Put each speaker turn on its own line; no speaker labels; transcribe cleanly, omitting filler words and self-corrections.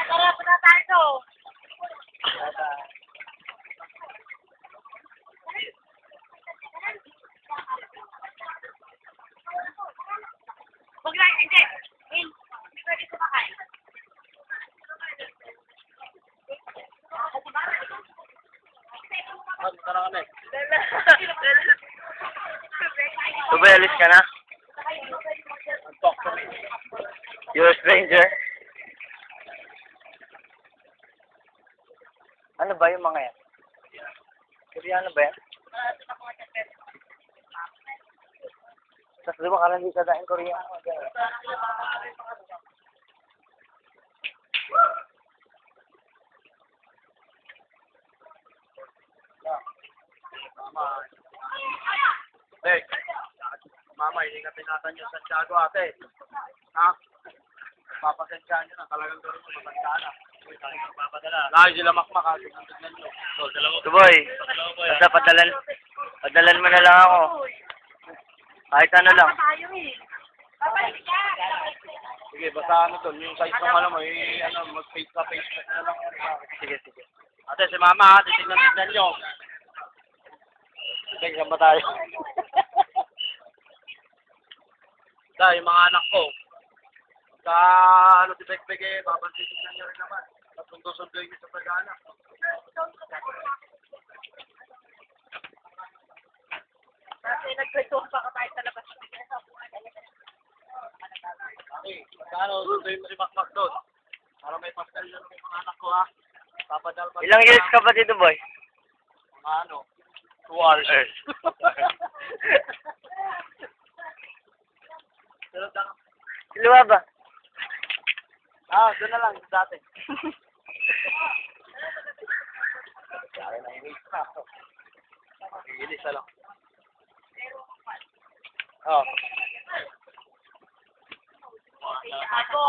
Tara, punta tayo. Huwag lang, hindi. Hindi pwede kumakain.
Tara kami.
Tubelis ka na?
Talk to me.
You're a stranger? Ano ba yung mga yan? Koreano ba yan? Tapos di ba karang di ka daing Koreano?
Hey, mama, hindi ka tinatan yung Santiago, ate. Ha? Papasensyahan nyo na. Talagang gano'n mo, matanda na. Lahat sila makmak, ha? Tignan nyo. So, dalawa.
Tuboy, basta padalan mo na lang ako. Kahit ano lang.
Tayo eh. Babalik ka.
Sige, basta ano doon, yung size ng ano mo, mag-face to face na lang.
Sige, sige.
Ate, si mama, ha? Titignan nyo.
Tingnan ba tayo?
Dahil yung mga anak ko, sa ano si Bekbek eh, papansitignan nyo rin naman. At sundo-sundoy nyo sa pag-anak.
Kasi nagkwentuhan pa ka tayo sa labas.
Okay, magkano sundoy mo si Makmak doon? Para may pastel yun ng mga anak ko, ha? Papadal pa.
Ilang years ka ba dito, boy?
Mga ano, 2 hours. Sunod lang.
Siluwa ba?
Doon na lang, dati. Kaya na inis na ako. Inis na lang. Oh. Ako.